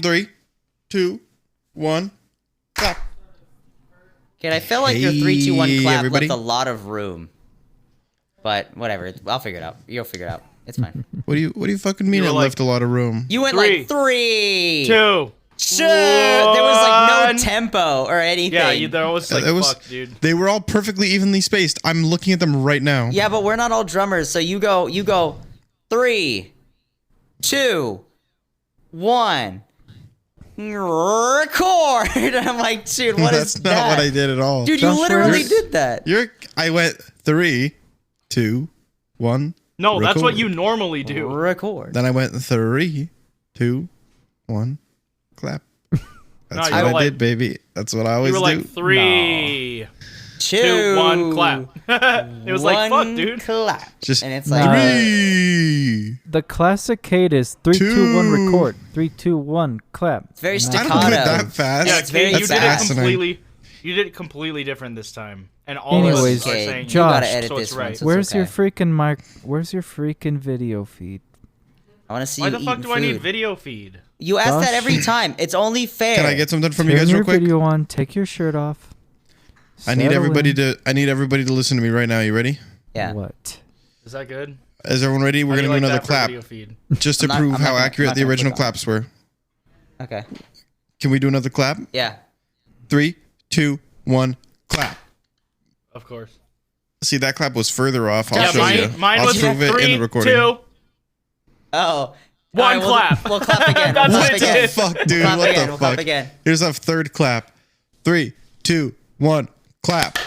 3, 2, 1, clap. Okay, I feel like your 3, 2, 1 clap everybody. left a lot of room. But whatever, I'll figure it out. You'll figure it out. It's fine. What do you fucking mean? It left a lot of room. You went 3, like 3, 2. Sure, there was like no tempo or anything. Yeah, there was like, fuck, dude. They were all perfectly evenly spaced. I'm looking at them right now. Yeah, but we're not all drummers, so you go 3, 2, 1, record. I'm like, dude, what is that? That's not what I did at all. Dude, you literally did that. I went 3, 2, 1. No, record. that's what you normally do. Record. Then I went 3, 2, 1, clap. That's what I did, baby. That's what I always do. You were like 3, 2, 1, clap. It was like, fuck, dude. Clap. Just and it's like 3. The classic Kate is 3, 2, 1, record. 3, 2, 1, clap. It's very I staccato. don't do it that fast. Yeah, it's very Kate, fast. You did it completely different this time. And all Anyways, of us are saying, Josh, you gotta edit so this it's one, right. so Where's it's your okay. freaking Where's your freaking video feed? I want to see Why you the fuck eating do I need food. video feed? You ask Josh? that every time. It's only fair. Can I get something from you Turn guys your real quick? video on. Take your shirt off. I need everybody Settle to listen to me right now. You ready? Yeah. in. What? Is that good? Is everyone ready? We're How gonna do do you like another that for clap video feed? just to I'm prove not how gonna- accurate I'm the not gonna original click on it. claps were. Okay. Can we do another clap? Yeah. 3, 2, 1, clap. Of course. See, that clap was further off. I'll Yeah, show you. mine I'll was prove it 3, in the recording. 2, Oh. 1, All clap. We'll clap again. That's We'll what clap it again. did. Fuck, dude. Clap What again. the We'll clap fuck? again. Here's a third clap. 3, 2, 1, clap.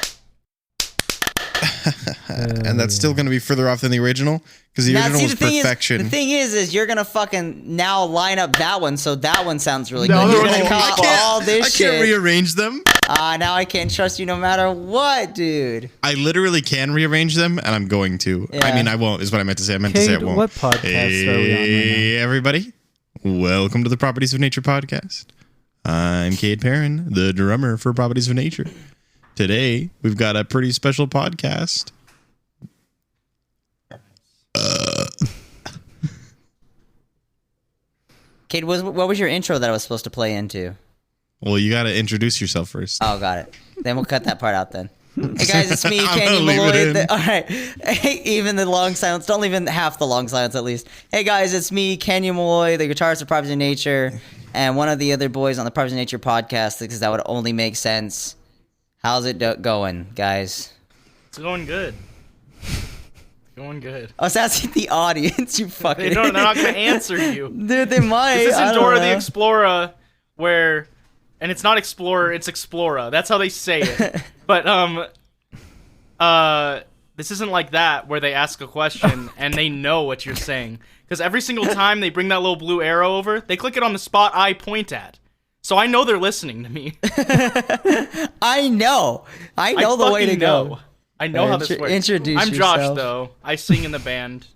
And that's still going to be further off than the original because the Now, original see, was the thing perfection. the thing is you're gonna fucking now line up that one so that one sounds really The good. other You're one's gonna gonna copy all this I shit. can't rearrange them. Now I can't trust you no matter what, dude. I literally can rearrange them, and I'm going to. I Yeah. mean, I won't, is what I meant to say. I meant to say I Kate, won't. what podcast are we on right Hey, everybody. Welcome to the Properties of Nature podcast. I'm Cade Perrin, the drummer for Properties of Nature. Today, we've got a pretty special podcast. Kate, what was your intro that I was supposed to play into? Well, you got to introduce yourself first. Oh, got it. Then we'll cut that part out then. Hey guys, it's me, I'm Kenny gonna leave it Malloy. in. All right, hey, even the long silence. Don't leave in half the long silence at least. Hey guys, it's me, Kenny Malloy, the guitarist of Properties of Nature, and one of the other boys on the Properties of Nature podcast, because that would only make sense. How's it going, guys? It's going good. Going good. I was asking the audience. You fucking. They're not going to answer you. Dude, they might. This I isn't don't Dora know. the Explorer where... And it's not Explorer, it's Explora. That's how they say it. But, this isn't like that where they ask a question and they know what you're saying. Because every single time they bring that little blue arrow over, they click it on the spot I point at. So I know they're listening to me. I know the way to fucking go. know. I know how this works. Introduce I'm Josh, yourself. though. I sing in the band.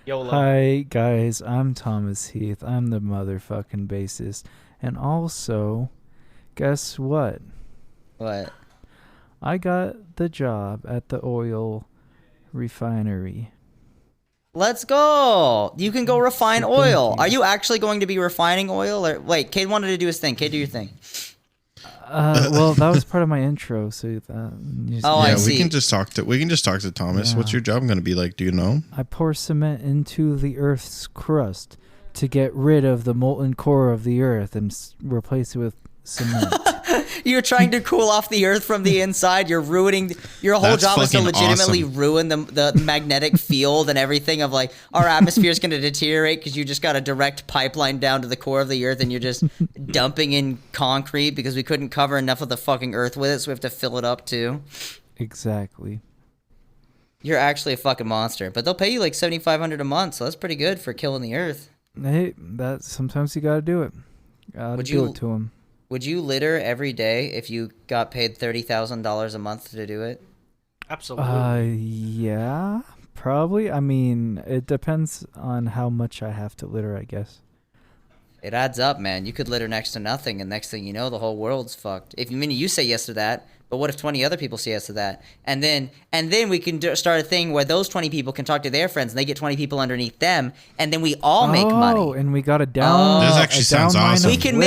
YOLO. Hi guys, I'm Thomas Heath. I'm the motherfucking bassist, and also, guess what? What? I got the job at the oil refinery. Let's go. You can go refine oil. Are you actually going to be refining oil? Or wait, Cade wanted to do his thing. Cade, do your thing. Well, that was part of my intro, so Oh, I Yeah, see. we can just talk to Thomas. Yeah. What's your job going to be like? Do you know? I pour cement into the Earth's crust to get rid of the molten core of the Earth and replace it with cement. You're trying to cool off the earth from the inside. You're ruining your whole That's job is to fucking legitimately awesome. ruin the magnetic field and everything of like our atmosphere is going to deteriorate because you just got a direct pipeline down to the core of the earth and you're just dumping in concrete because we couldn't cover enough of the fucking earth with it, so we have to fill it up too. Exactly. You're actually a fucking monster, but they'll pay you like $7,500 a month, so that's pretty good for killing the earth. Hey, that sometimes you gotta do it. Gotta do it to them. Would you litter every day if you got paid $30,000 a month to do it? Absolutely. Yeah, probably. I mean, it depends on how much I have to litter, I guess. It adds up, man. You could litter next to nothing, and next thing you know, the whole world's fucked. If you say yes to that, but what if 20 other people say yes to that? And then we can start a thing where those 20 people can talk to their friends, and they get 20 people underneath them, and then we all make money. Oh, and we got a down. This actually sounds awesome. We can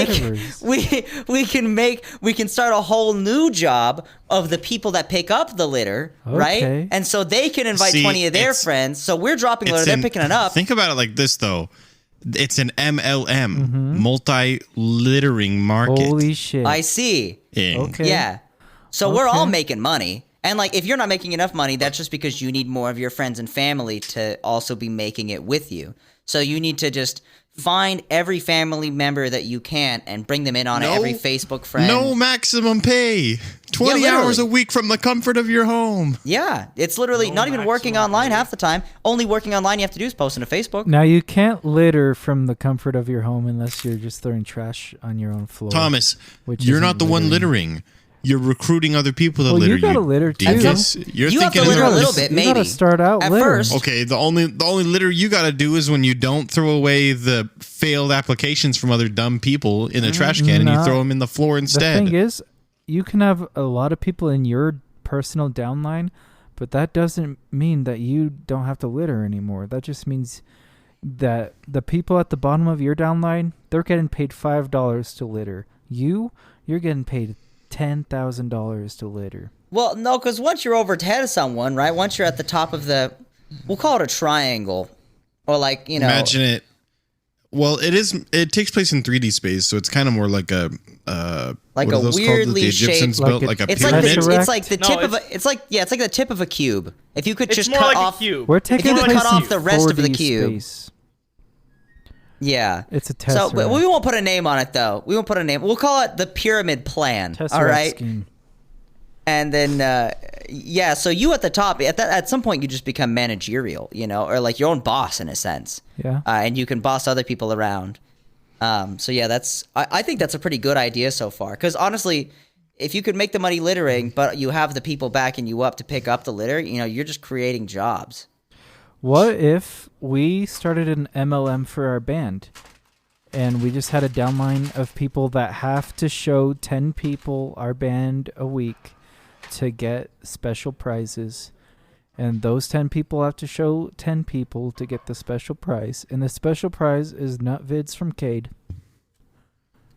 we can start a whole new job of the people that pick up the litter, right? And so they can invite 20 of their friends. So we're dropping litter, they're picking it up. Think about it like this, though. It's an MLM, multi-littering market. Holy shit. I see. Okay. Yeah. So we're all making money. And like, if you're not making enough money, that's just because you need more of your friends and family to also be making it with you. So you need to just find every family member that you can and bring them in on every Facebook friend. No maximum pay. 20 hours a week from the comfort of your home. Yeah. It's literally not even working online half the time. Only working online you have to do is post into Facebook. Now, you can't litter from the comfort of your home unless you're just throwing trash on your own floor. Thomas, you're not the one littering. You're recruiting other people to litter. You gotta litter too. You have to litter a little bit, maybe. You gotta start out at littering. first. Okay, the only litter you gotta do is when you don't throw away the failed applications from other dumb people in the trash can, and you throw them in the floor instead. The thing is, you can have a lot of people in your personal downline, but that doesn't mean that you don't have to litter anymore. That just means that the people at the bottom of your downline, they're getting paid $5 to litter. You're getting paid $10,000 to litter. Well, no, because once you're over head of someone, right? Once you're at the top of we'll call it a triangle, or like, Imagine it. Well, it takes place in 3D space, so it's kind of more like a like what are a those weirdly called that the Egyptians shaped, built, like a it's pyramid. like the tip of it's like the tip of a cube. If you could just more cut like off a cube. We're taking if you could place cut off in the rest of the 4D cube. Space. Yeah. It's a test. So we won't put a name on it, though. We won't put a name. We'll call it the pyramid plan. All right. Scheme. And then, so you at the top, at some point, you just become managerial, or like your own boss in a sense. Yeah. And you can boss other people around. So yeah, I think that's a pretty good idea so far. Because honestly, if you could make the money littering, but you have the people backing you up to pick up the litter, you're just creating jobs. What if we started an MLM for our band, and we just had a downline of people that have to show 10 people our band a week to get special prizes, and those 10 people have to show 10 people to get the special prize, and the special prize is nut vids from Cade.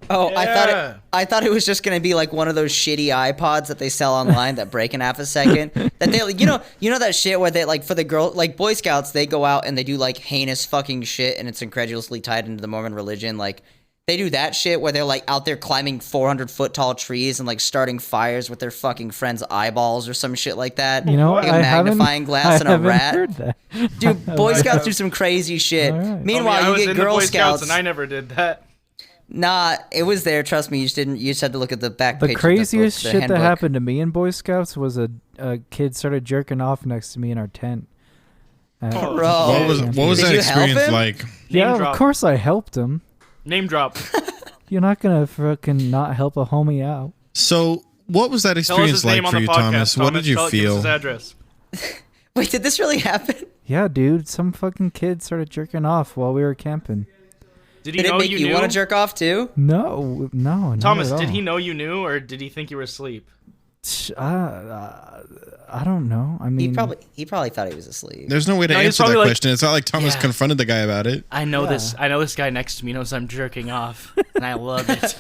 Oh, yeah. I thought it was just gonna be like one of those shitty iPods that they sell online that break in half a second. That they, you know that shit where they like for the girl, like Boy Scouts, they go out and they do like heinous fucking shit, and it's incredulously tied into the Mormon religion. Like they do that shit where they're like out there climbing 400-foot tall trees and like starting fires with their fucking friends' eyeballs or some shit like that. Like a magnifying glass and a rat. Heard that. Dude, Boy Scouts do some crazy shit. Right. Meanwhile, you get Girl Scouts, and I never did that. Nah, it was there. Trust me, you just had to look at the back page. The craziest of the shit handbook. that happened to me in Boy Scouts was a kid started jerking off next to me in our tent. Bro, What was that Did you help experience him? like? Yeah, drop. of course I helped him. Name drop. You're not gonna fucking not help a homie out. So, what was that Tell us experience his name like on for the you, podcast. Thomas? What did you Give us feel? his address. Wait, did this really happen? Yeah, dude, some fucking kid started jerking off while we were camping. Did he Did it know make you you knew? want to jerk off too? No, not Thomas, at did all. he know you knew, or did he think you were asleep? I don't know. I mean, He probably thought he was asleep. There's no way to No, he's answer that probably like- question. It's not like Thomas Yeah. confronted the guy about it. I know Yeah. this. I know this guy next to me knows I'm jerking off, and I love it.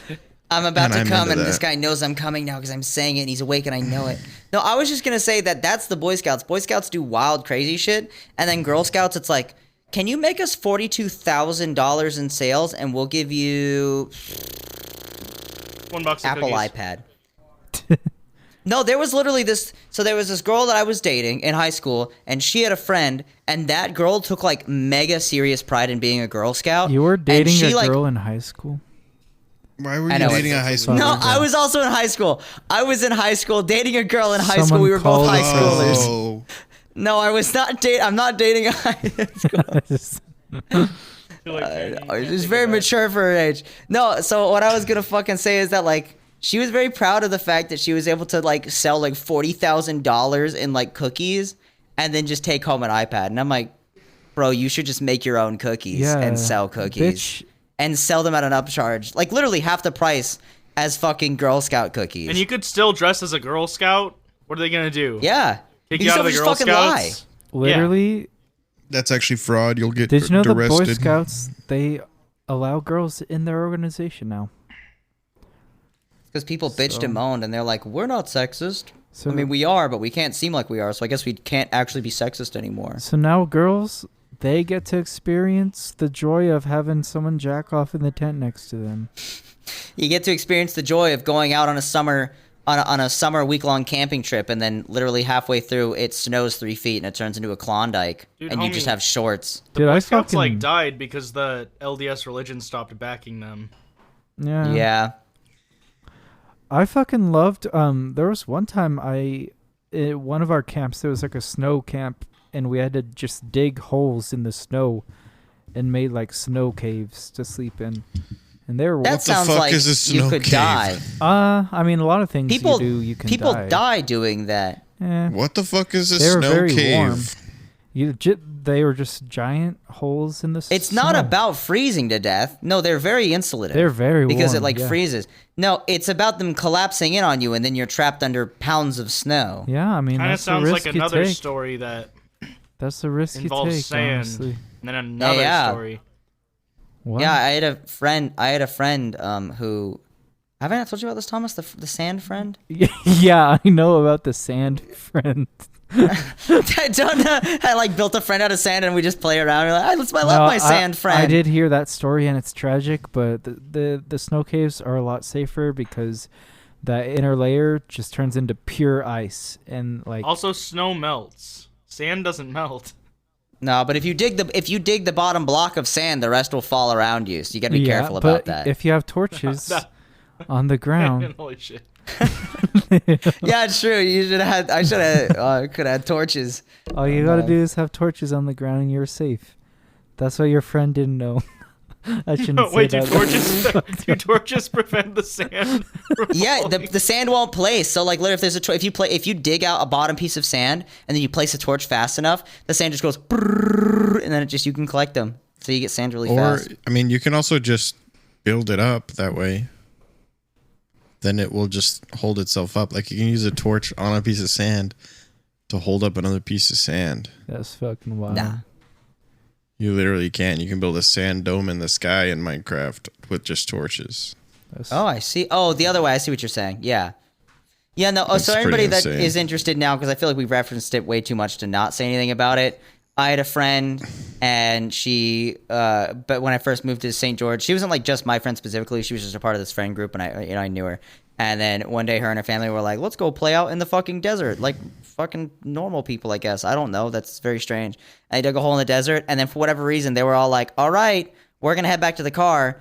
I'm about And to I'm come, into and that. this guy knows I'm coming now because I'm saying it, and he's awake, and I know it. No, I was just gonna say that's the Boy Scouts. Boy Scouts do wild, crazy shit, and then Girl Scouts, it's like, can you make us $42,000 in sales, and we'll give you $1 of Apple cookies. iPad. No, there was literally this. So there was this girl that I was dating in high school, and she had a friend, and that girl took like mega serious pride in being a Girl Scout. you were and dating she, a like, girl in high school. Why were I you know, dating it's- a high school? No, I was also in high school. I was in high school dating a girl in high school. Someone We were both called high us. schoolers. Oh. No, I was not I'm not dating a high school. She's very mature for her age. No, so what I was gonna fucking say is that like she was very proud of the fact that she was able to like sell like $40,000 in like cookies and then just take home an iPad. And I'm like, bro, you should just make your own cookies Yeah, and sell cookies. bitch. and sell them at an upcharge, like literally half the price as fucking Girl Scout cookies. And you could still dress as a Girl Scout. What are they gonna do? Yeah. Kick you out of the just Girl fucking Scouts? Literally, That's actually fraud. You'll get did you know the Boy arrested. Scouts, they allow girls in their organization now? Because people bitched and moaned, and they're like, we're not sexist. So I mean, we are, but we can't seem like we are, so I guess we can't actually be sexist anymore. So now girls, they get to experience the joy of having someone jack off in the tent next to them. You get to experience the joy of going out on a summer week-long camping trip, and then literally halfway through, it snows 3 feet, and it turns into a Klondike, Dude, and you homie. just have shorts. The Dude, Boy I Scouts fucking died because the LDS religion stopped backing them. Yeah. I fucking loved. There was one time at one of our camps, there was like a snow camp, and we had to just dig holes in the snow, and made like snow caves to sleep in. And they were That What the sounds fuck like is a you snow could cave? die. I mean, a lot of things People you can people die. die doing that. What the fuck is a They were snow very cave? warm. They were just giant holes in the snow. It's not about freezing to death. No, they're very insulative. They're very because it warm, like yeah. freezes. No, it's about them collapsing in on you, and then you're trapped under pounds of snow. Yeah, I mean, Kind of that's the sounds risk like you another take. story that That's the risk you involves take, sand, honestly. and then another Yeah. story. What? Yeah, I had a friend who. Haven't I told you about this, Thomas? The sand friend. Yeah, I know about the sand friend. I don't know. I like built a friend out of sand, and we just play around. We're like, let's love my sand friend. I did hear that story, and it's tragic, but the snow caves are a lot safer because that inner layer just turns into pure ice, and like Also, snow melts. Sand doesn't melt. No, but if you dig the bottom block of sand, the rest will fall around you. So you gotta be careful but about that. if you have torches on the ground, Holy shit. Yeah, it's true. You should have. I should have. Could have torches. all you gotta do is have torches on the ground, and you're safe. That's what your friend didn't know. I shouldn't say Wait, do that. torches prevent the sand from Yeah, falling? the sand won't place. So like, literally, if there's if you dig out a bottom piece of sand and then you place a torch fast enough, the sand just goes, brrrr, and then you can collect them. So you get sand really Or, fast. I mean, you can also just build it up that way. Then it will just hold itself up. Like you can use a torch on a piece of sand to hold up another piece of sand. That's fucking wild. Nah. You literally can. You can build a sand dome in the sky in Minecraft with just torches. That's, Oh, I see. Oh, the other way. I see what you're saying. Yeah. Yeah, no. Oh, That's so pretty everybody that insane. is interested now, because I feel like we've referenced it way too much to not say anything about it. I had a friend, and she, but when I first moved to St. George, she wasn't like just my friend specifically. She was just a part of this friend group, and I knew her. And then one day, her and her family were like, "Let's go play out in the fucking desert, like fucking normal people, I guess." I don't know. That's very strange. And I dug a hole in the desert, and then for whatever reason, they were all like, "All right, we're gonna head back to the car,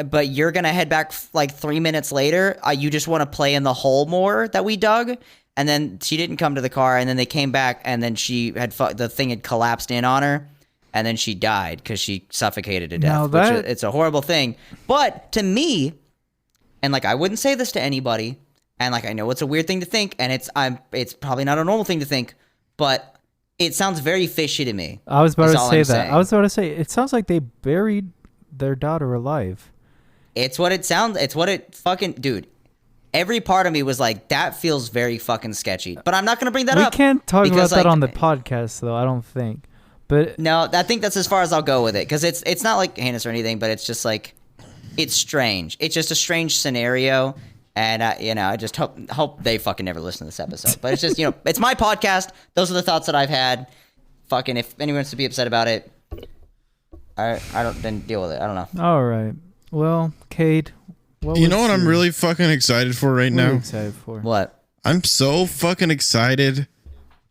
but you're gonna head back like 3 minutes later. You just want to play in the hole more that we dug." And then she didn't come to the car, and then they came back, and then she had the thing had collapsed in on her, and then she died because she suffocated to death. Now which that- it's a horrible thing. But to me, and like I wouldn't say this to anybody, and like I know it's a weird thing to think, and it's probably not a normal thing to think, but it sounds very fishy to me. I was about That's to all say I'm that. saying. I was about to say it sounds like they buried their daughter alive. It's what it sounds. It's what it fucking dude. Every part of me was like, that feels very fucking sketchy. But I'm not gonna bring that We up. can't talk about because, that like, on the podcast, though. I don't think. But No, I think that's as far as I'll go with it, because it's not like heinous or anything, but it's just like it's strange. It's just a strange scenario, and I just hope they fucking never listen to this episode. But it's just it's my podcast. Those are the thoughts that I've had. Fucking if anyone wants to be upset about it, I don't then deal with it. I don't know. all right. Well, Cade, You know what I'm really fucking excited for right what are you now? excited for? What? I'm so fucking excited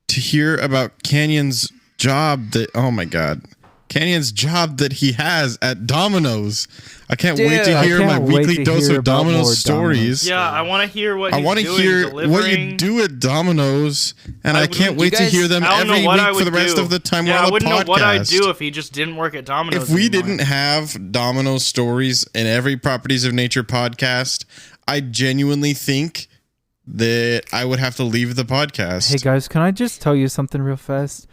to hear about Canyon's job oh my God. Canyon's job that he has at Domino's. I can't wait to Dude, hear I my can't wait weekly to dose hear of about more Domino's stories. Yeah, I want to hear what I he's want to doing, hear delivering. what you do at Domino's, and I can't wouldn't- wait to guys- hear them I don't every know what I week for would the rest do. of the time Yeah, we're I on the wouldn't podcast. know what I'd do if he just didn't work at Domino's If we anymore. didn't have Domino's stories in every Properties of Nature podcast, I genuinely think that I would have to leave the podcast. Hey guys, can I just tell you something real fast?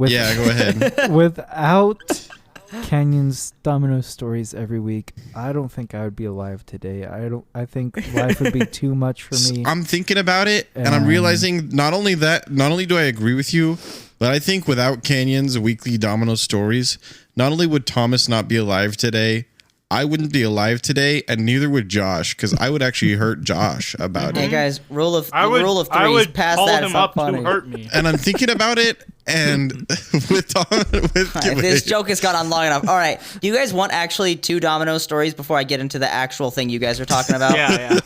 Yeah, go ahead. Without Canyon's domino stories every week, I don't think I would be alive today. I think life would be too much for me. I'm thinking about it, and I'm realizing not only do I agree with you, but I think without Canyon's weekly domino stories, not only would Thomas not be alive today, I wouldn't be alive today, and neither would Josh, because I would actually hurt Josh about Hey it. guys, rule of I threes. would Past call that, him it's not up funny. to hurt me. And I'm thinking about it, and This joke has gone on long enough. All right, do you guys want actually 2 domino stories before I get into the actual thing you guys are talking about? Yeah.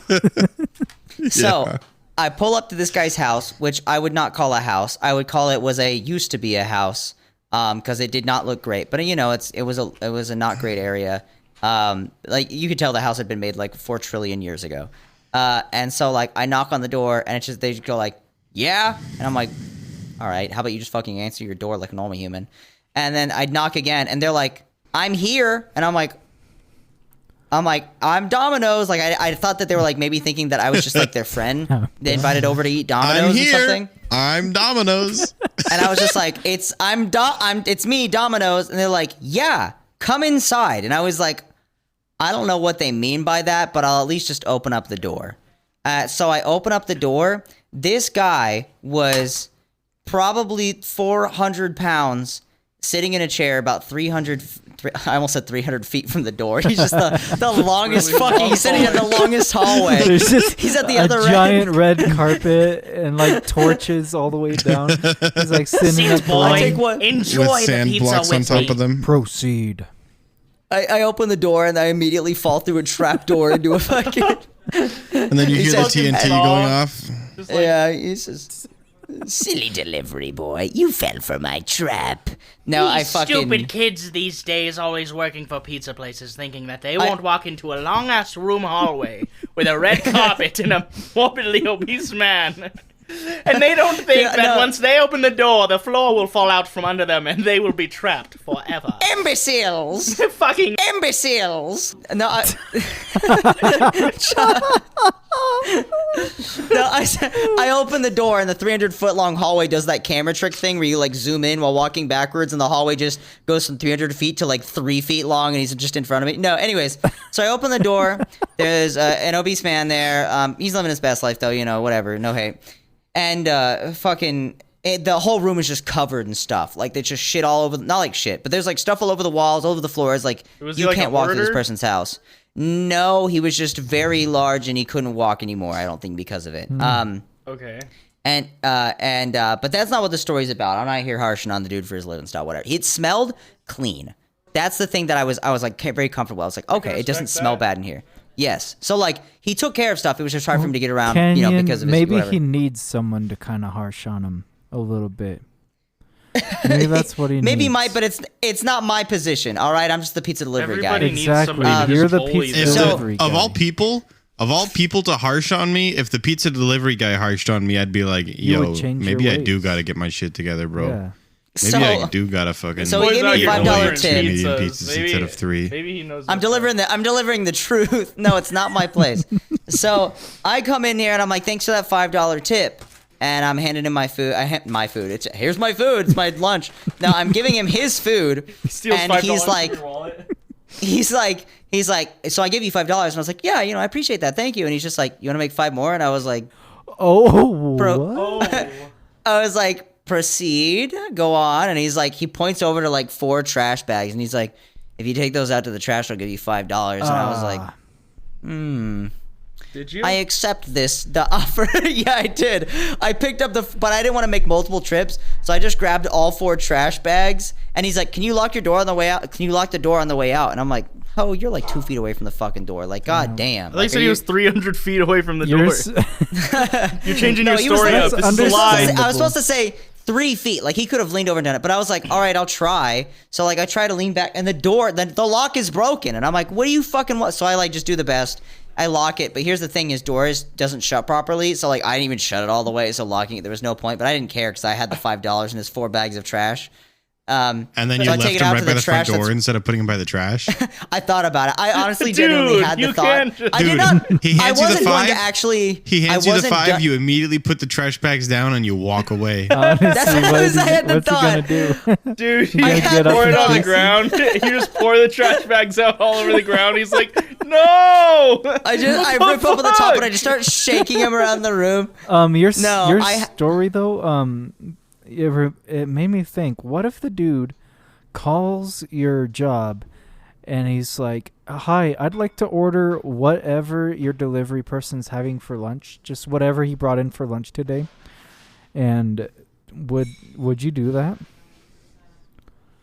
So I pull up to this guy's house, which I would not call a house. I would call it used to be a house, because it did not look great. But it was a not great area. Like you could tell the house had been made like 4 trillion years ago. And so like I knock on the door and they just go like, yeah. And I'm like, all right, how about you just fucking answer your door like a normal human? And then I'd knock again and they're like, I'm here. And I'm like, I'm Domino's. Like I thought that they were like maybe thinking that I was just like their friend. They invited over to eat Domino's or something. I'm Domino's. And I was just like, it's me, Domino's. And they're like, yeah, come inside. And I was like, I don't know what they mean by that, but I'll at least just open up the door. So I open up the door. This guy was probably 400 pounds, sitting in a chair about 300. I almost said 300 feet from the door. He's just the longest fucking. He's sitting in the longest hallway. There's just He's at the other end. giant red carpet and like torches all the way down. He's like sitting Seems up boy, like, enjoy With the sand pizza blocks on with top me. of them. proceed. I open the door and I immediately fall through a trap door into a fucking. And then you hear the fucking TNT dog. going off. Just like, Yeah, he's just. Silly delivery boy, you fell for my trap. No, I These fucking. stupid kids these days always working for pizza places thinking that they won't walk into a long-ass room hallway with a red carpet and a morbidly obese man. And they don't think Yeah, that no. once they open the door, the floor will fall out from under them and they will be trapped forever. Imbeciles! Fucking Imbeciles! No, I open the door and the 300-foot long hallway does that camera trick thing where you like zoom in while walking backwards and the hallway just goes from 300 feet to like 3 feet long and he's just in front of me. No, anyways, so I open the door. There's an obese man there. He's living his best life though, whatever, no hate. And the whole room is just covered in stuff. Like there's just shit all over. Not like shit, but there's like stuff all over the walls, all over the floors. Like Was he you like can't a walk through this hoarder? person's house. No, he was just very large and he couldn't walk anymore. I don't think because of it. okay. But that's not what the story's about. I'm not here harshing on the dude for his living style, whatever. It smelled clean. That's the thing that I was like very comfortable. I was like, okay, it doesn't respect smell that. bad in here. Yes. So like he took care of stuff. It was just hard for him to get around, Canyon, because of his maybe whatever. he needs someone to kind of harsh on him a little bit. Maybe that's what he Maybe needs. might, but it's not my position. All right, I'm just the pizza delivery Everybody guy. needs Exactly. somebody to You're just the bully pizza them. So, delivery guy. of all people to harsh on me, if the pizza delivery guy harshed on me, I'd be like, You yo, would change maybe your I do ways. gotta get my shit together, bro. Yeah. Maybe I So- do gotta fucking. So he gave me Boys out here $5 delivering tip. Medium pizzas. pizzas instead of 3. Maybe he knows. I'm delivering the truth. No, it's not my place. So I come in here and I'm like, thanks for that $5 tip. And I'm handing him my food. My food. Here's my food. It's my lunch. No, I'm giving him his food. Steals and $5 he's from like, your wallet. he's like, so I give you $5. And I was like, yeah, I appreciate that. Thank you. And he's just like, you want to make 5 more? And I was like, Oh, Bro- what? Oh. I was like, proceed, go on. And he's like, he points over to like 4 trash bags. And he's like, if you take those out to the trash, I'll give you $5. And I was like, Did you? I accept the offer. Yeah, I did. I picked up but I didn't want to make multiple trips, so I just grabbed all 4 trash bags. And he's like, "Can you lock your door on the way out? Can you lock the door on the way out?" And I'm like, "Oh, you're like 2 feet away from the fucking door. Like, god damn." I thought you said he was 300 feet away from the You're door. s- You're changing No, your he was story like- up. This is a Understood. lie. I was supposed to say 3 feet. Like he could have leaned over and done it, but I was like, all right, I'll try. So like I try to lean back, and the lock is broken, and I'm like, what do you fucking want? So I like just do the best. I lock it, but here's the thing: his doors doesn't shut properly. So like I didn't even shut it all the way. So locking it, there was no point. But I didn't care because I had the $5 and his 4 bags of trash. And then you so I left take it him out right to by the the front trash door that's- instead of putting him by the trash. I thought about it. I honestly Dude, genuinely had the you thought. can't just- I did Dude, not. he I hands you the wasn't going to five. actually. He hands I you the wasn't five. go- You immediately put the trash bags down and you walk away. Honestly, That's what what I is he- had the what's he gonna do? Dude, You he gotta get up pour it and on the chase him. ground. You just pour the trash bags out all over the ground. He's like, no! I rip up at the top and I just start shaking him around the room. Your No, your I- story though, it made me think. What if the dude calls your job, and he's like, "Hi, I'd like to order whatever your delivery person's having for lunch, just whatever he brought in for lunch today." And would you do that?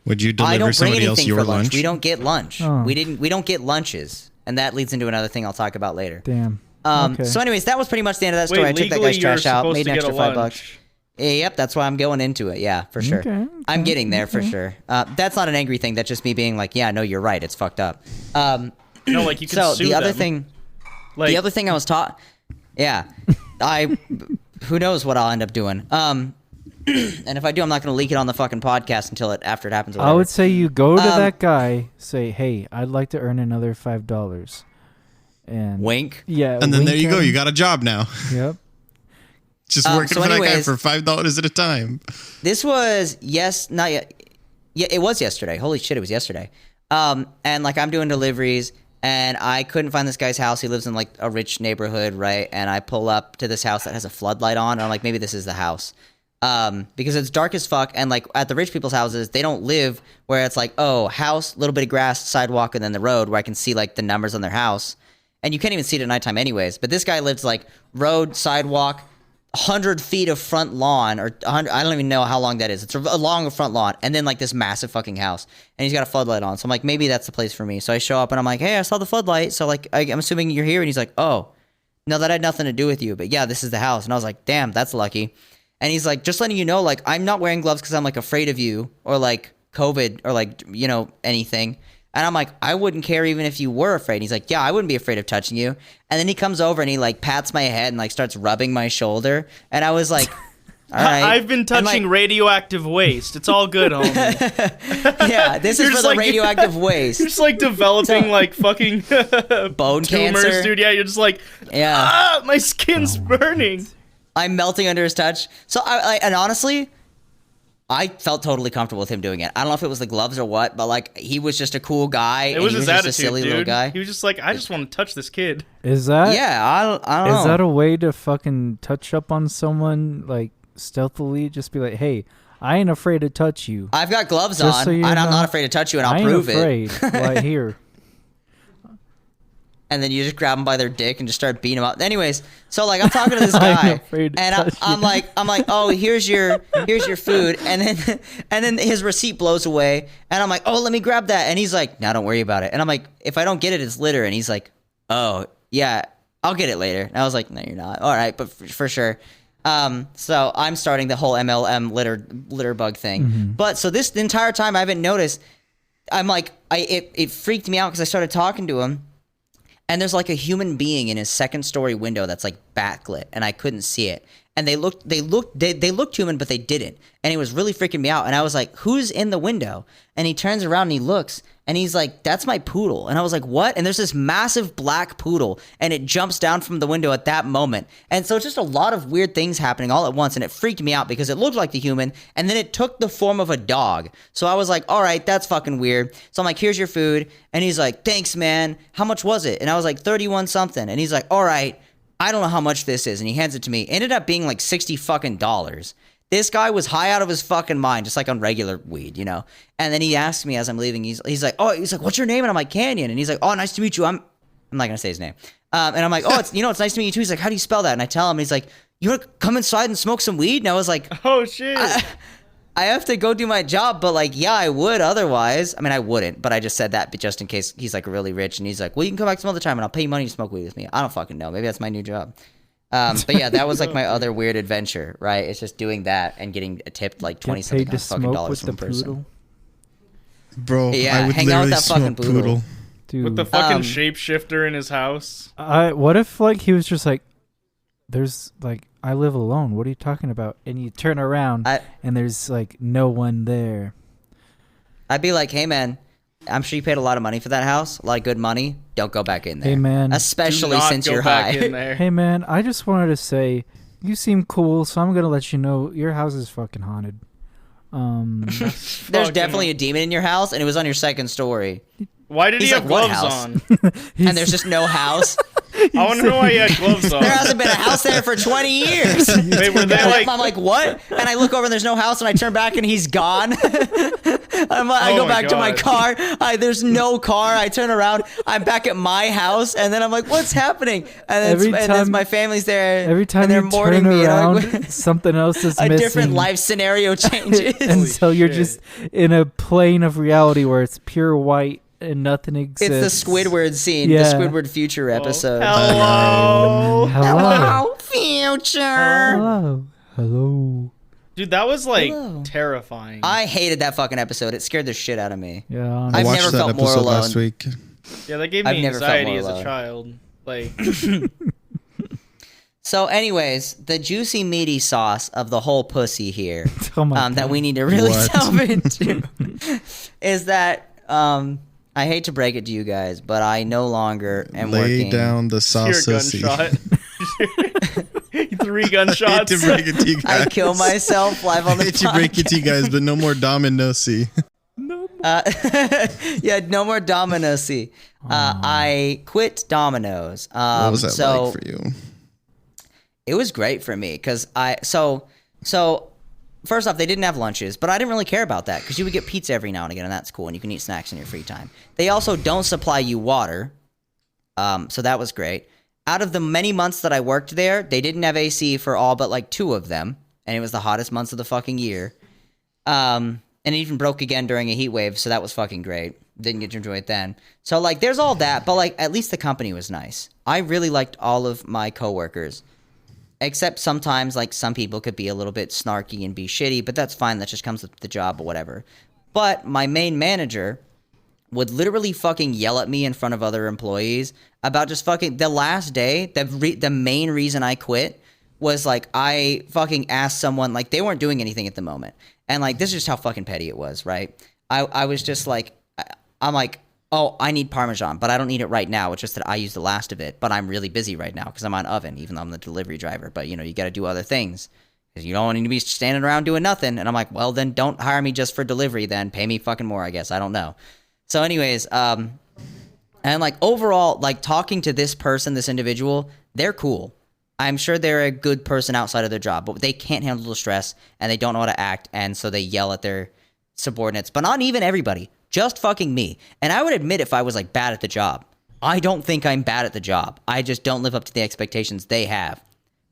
Would you I deliver don't bring somebody else anything your for lunch. lunch? We don't get lunch. Oh. We don't get lunches, and that leads into another thing I'll talk about later. Damn. Okay. So, anyways, that was pretty much the end of that story. Wait, I took that legally guy's trash you're out, supposed made to an get extra a $5. lunch. Yep, that's why I'm going into it. Yeah, for sure. Okay, I'm okay, getting there for okay. sure. That's not an angry thing. That's just me being like, yeah, no, you're right. It's fucked up. No, like you can So sue the other them. thing, Like, the other thing I was taught, yeah, who knows what I'll end up doing. And if I do, I'm not going to leak it on the fucking podcast until after it happens. Or I whatever. would say you go to Um, that guy, say, "Hey, I'd like to earn another $5," and Wink. yeah, And then there wink you go. him. You got a job now. Yep. Just working so for that guy anyways- for $5 at a time. This was not yet. Yeah, it was yesterday. Holy shit, it was yesterday. And like I'm doing deliveries, and I couldn't find this guy's house. He lives in like a rich neighborhood, right? And I pull up to this house that has a floodlight on, and I'm like, maybe this is the house. Because it's dark as fuck, and like at the rich people's houses, they don't live where it's like, oh, house, little bit of grass, sidewalk, and then the road where I can see like the numbers on their house. And you can't even see it at nighttime anyways. But this guy lives like road, sidewalk, 100 feet of front lawn, or 100, I don't even know how long that is. It's a long front lawn, and then like this massive fucking house, and he's got a floodlight on. So I'm like, maybe that's the place for me. So I show up and I'm like, hey, I saw the floodlight. So like, I'm assuming you're here. And he's like, oh, no, that had nothing to do with you. But yeah, this is the house. And I was like, damn, that's lucky. And he's like, just letting you know, like, I'm not wearing gloves because I'm like afraid of you or like COVID or like, you know, anything. And I'm like, I wouldn't care even if you were afraid. He's like, yeah, I wouldn't be afraid of touching you. And then he comes over and he like pats my head and like starts rubbing my shoulder. And I was like, all right. I've been And, touching like, radioactive waste. It's all good, homie. yeah, this is You're for just the like- radioactive waste. You're just like developing like fucking Bone tumors, cancer. dude. Yeah, you're just like, Yeah. ah, my skin's burning. I'm melting under his touch. So and honestly, I felt totally comfortable with him doing it. I don't know if it was the gloves or what, but like he was just a cool guy. It and was he his was just attitude, a silly dude. little guy. He was just like, I just want to touch this kid. Is that Yeah, I don't know. is that a way to fucking touch up on someone like stealthily? Just be like, hey, I ain't afraid to touch you. I've got gloves Just on, so you and I'm know, not afraid to touch you, and I I'll ain't prove afraid. it. Right here. And then you just grab them by their dick and just start beating them up. Anyways, so like I'm talking to this I guy, ain't afraid to and touch I'm you. like, oh, here's your food, and then his receipt blows away, and I'm like, oh, let me grab that, and he's like, no, don't worry about it, and I'm like, if I don't get it, it's litter, and he's like, oh, yeah, I'll get it later, and I was like, no, you're not, all right, but for sure. So I'm starting the whole MLM litter bug thing, Mm-hmm. but so the entire time I haven't noticed. I'm like, it freaked me out because I started talking to him. And there's like a human being in his second story window that's like backlit, and I couldn't see it. And they looked human, but they didn't. And it was really freaking me out. And I was like, who's in the window? And he turns around and he looks, and he's like, that's my poodle. And I was like, what? And there's this massive black poodle, and it jumps down from the window at that moment. And so it's just a lot of weird things happening all at once, and it freaked me out because it looked like the human, and then it took the form of a dog. So I was like, all right, that's fucking weird. So I'm like, here's your food. And he's like, thanks, man. How much was it? And I was like, 31 something. And he's like, all right, I don't know how much this is. And he hands it to me. It ended up being like $60 fucking dollars. This guy was high out of his fucking mind, just like on regular weed, you know? And then he asked me as I'm leaving, he's like, what's your name? And I'm like, Canyon. And he's like, oh, nice to meet you. I'm not going to say his name. And I'm like, oh, it's nice to meet you too. He's like, how do you spell that? And I tell him, he's like, you want to come inside and smoke some weed? And I was like, Oh shit. I have to go do my job, but like, yeah, I would otherwise. I mean, I wouldn't, but I just said that just in case he's like really rich, and he's like, well, you can come back some other time and I'll pay you money to smoke weed with me. I don't fucking know. Maybe that's my new job. But yeah, that was like my other weird adventure, right? It's just doing that and getting tipped like 20 Get paid something to fucking smoke dollars with from a the person. poodle. Bro, Yeah, I would hang out with literally that fucking smoke poodle. poodle. Dude, With the fucking shapeshifter in his house. what if like he was just like, there's like, I live alone. What are you talking about? And you turn around and there's like no one there. I'd be like, hey man, I'm sure you paid a lot of money for that house, a lot of good money. Don't go back in there. Hey man, especially Do not since go you're back high. in there. hey man, I just wanted to say you seem cool, so I'm gonna let you know your house is fucking haunted. There's definitely a demon in your house, and it was on your second story. Why did he He's have like, what gloves house? on? And there's just no house. I want to know why he had gloves on. There hasn't been a house there for 20 years. Wait, were they like? I'm like, what? And I look over and there's no house, and I turn back and he's gone. I Oh go my back to my God. car. There's no car. I turn around. I'm back at my house, and then I'm like, what's happening? And then my family's there. Every time and they're you mourning turn me, and I'm around, like, something else is a missing. different life scenario changes. And so you're shit. just in a plane of reality where it's pure white and nothing exists. It's the Squidward scene, Yeah. the Squidward Future episode. Hello. Hello. Future. Hello. Dude, that was like Hello. terrifying. I hated that fucking episode. It scared the shit out of me. Yeah. I I've watched never that felt more episode alone. last week. Yeah, that gave I've me never felt anxiety more as a alone. child. Like, So, anyways, the juicy meaty sauce of the whole pussy here Oh my that God. we need to really What? delve into is that I hate to break it to you guys, but I no longer am Lay working. down the your sauce. gunshot. 3 I hate gunshots. to break it to you guys. I kill myself live on I the hate to break it to you guys, but no more Dominosi. Yeah, no more Domino's-y. I quit Domino's. What was that so like for you? It was great for me because so first off, they didn't have lunches, but I didn't really care about that because you would get pizza every now and again, and that's cool, and you can eat snacks in your free time. They also don't supply you water, so that was great. Out of the many months that I worked there, they didn't have AC for all but like 2 of them, and it was the hottest months of the fucking year. And it even broke again during a heat wave, so that was fucking great. Didn't get to enjoy it then. So like, there's all that, but like, at least the company was nice. I really liked all of my coworkers. Except sometimes, like, some people could be a little bit snarky and be shitty, but that's fine. That just comes with the job or whatever. But my main manager would literally fucking yell at me in front of other employees about just fucking... The last day, the main reason I quit was, like, I fucking asked someone... Like, they weren't doing anything at the moment. And, like, this is just how fucking petty it was, right? I was just, like... I'm like... Oh, I need Parmesan, but I don't need it right now. It's just that I used the last of it, but I'm really busy right now because I'm on oven, even though I'm the delivery driver. But, you know, you got to do other things because you don't need to be standing around doing nothing. And I'm like, well, then don't hire me just for delivery then. Pay me fucking more, I guess. I don't know. So anyways, and like overall, like talking to this person, this individual, they're cool. I'm sure they're a good person outside of their job, but they can't handle the stress and they don't know how to act. And so they yell at their subordinates, but not even everybody. Just fucking me. And I would admit if I was like bad at the job. I don't think I'm bad at the job. I just don't live up to the expectations they have.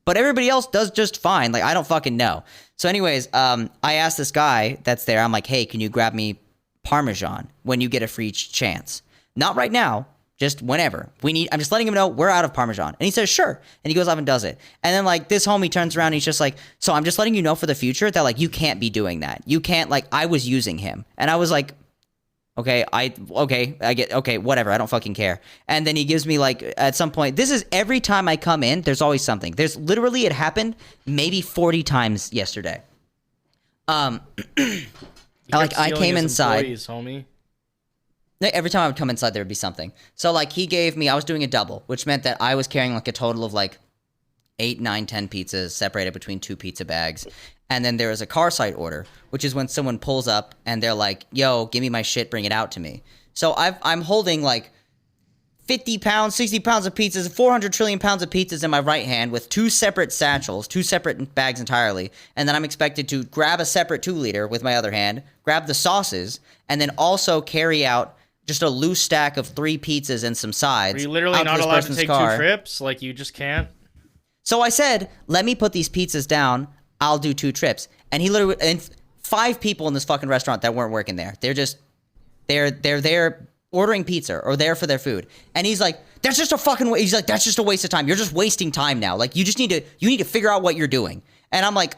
But everybody else does just fine. Like, I don't fucking know. So anyways, I asked this guy that's there, I'm like, hey, can you grab me Parmesan when you get a free chance? Not right now. Just whenever. I'm just letting him know we're out of Parmesan. And he says, sure. And he goes off and does it. And then, like, this homie turns around and he's just like, so I'm just letting you know for the future that, like, you can't be doing that. You can't, like, I was using him. And I was like, okay, I get, okay, whatever. I don't fucking care. And then he gives me, like, at some point, this is every time I come in, there's always something. There's literally, it happened maybe 40 times yesterday. Like, I came inside. Employees, homie. Every time I would come inside, there would be something. So, like, he gave me, I was doing a double, which meant that I was carrying, like, a total of, like, 8, 9, 10 pizzas separated between 2 pizza bags. And then there is a car side order, which is when someone pulls up and they're like, yo, give me my shit, bring it out to me. So I'm holding, like, 50 pounds, 60 pounds of pizzas, 400 trillion pounds of pizzas in my right hand with 2 separate satchels, 2 separate bags entirely. And then I'm expected to grab a separate 2-liter with my other hand, grab the sauces, and then also carry out just a loose stack of 3 pizzas and some sides. Are you literally out not this allowed to person's take car. 2 trips? Like, you just can't? So I said, let me put these pizzas down. I'll do 2 trips. And he literally, and 5 people in this fucking restaurant that weren't working there. They're there ordering pizza or there for their food. And he's like, that's just a fucking, he's like, that's just a waste of time. You're just wasting time now. Like, you need to figure out what you're doing. And I'm like,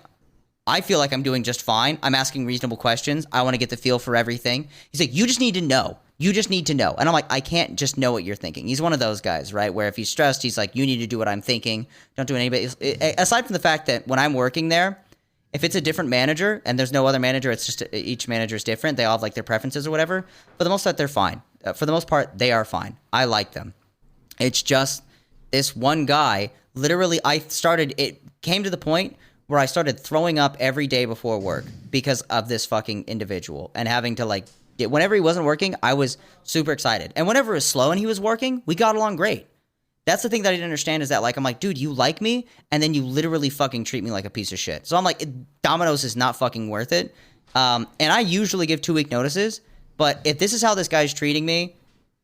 I feel like I'm doing just fine. I'm asking reasonable questions. I want to get the feel for everything. He's like, you just need to know. You just need to know. And I'm like, I can't just know what you're thinking. He's one of those guys, right? Where if he's stressed, he's like, you need to do what I'm thinking. Don't do anybody. Aside from the fact that when I'm working there, If it's a different manager and there's no other manager, it's just each manager is different. They all have like their preferences or whatever. For the most part, they're fine. For the most part, they are fine. I like them. It's just this one guy. Literally, it came to the point where I started throwing up every day before work because of this fucking individual and having to like, whenever he wasn't working, I was super excited. And whenever it was slow and he was working, we got along great. That's the thing that I didn't understand is that like, I'm like, dude, you like me. And then you literally fucking treat me like a piece of shit. So I'm like, Domino's is not fucking worth it. And I usually give 2-week notices, but if this is how this guy's treating me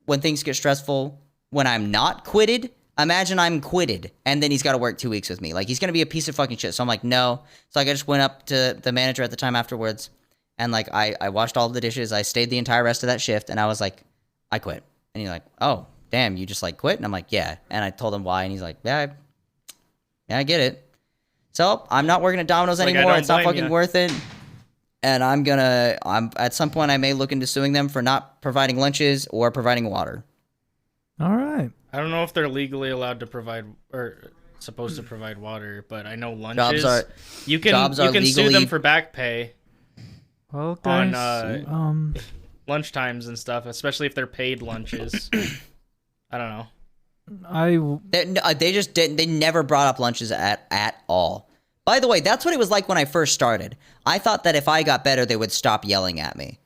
when things get stressful, when I'm not quitted, imagine I'm quitted, and then he's got to work 2 weeks with me. Like, he's going to be a piece of fucking shit. So I'm like, no. So like, I just went up to the manager at the time afterwards, and like, I washed all of the dishes. I stayed the entire rest of that shift, and I was like, I quit. And he's like, oh, damn, you just like quit? And I'm like, yeah. And I told him why, and he's like, yeah, I get it. So I'm not working at Domino's anymore. It's not fucking worth it. And I'm at some point I may look into suing them for not providing lunches or providing water. All right. I don't know if they're legally allowed to provide or supposed to provide water, but I know lunches. You can sue them for back pay. Well, guys, on lunchtimes and stuff, especially if they're paid lunches. I don't know. They never brought up lunches at all. By the way, that's what it was like when I first started. I thought that if I got better, they would stop yelling at me.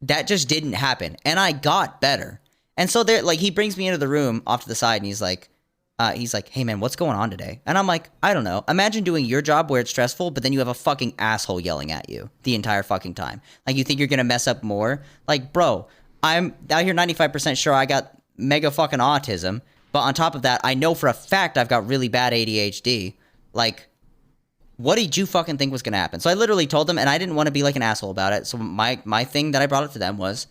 That just didn't happen, and I got better. And so he brings me into the room off to the side, and he's like, hey man, what's going on today? And I'm like, I don't know. Imagine doing your job where it's stressful, but then you have a fucking asshole yelling at you the entire fucking time. Like, you think you're gonna mess up more? Like, bro, I'm out here 95% sure I got mega fucking autism, but on top of that, I know for a fact I've got really bad ADHD. Like, what did you fucking think was gonna happen? So I literally told them, and I didn't want to be like an asshole about it. So my thing that I brought up to them was,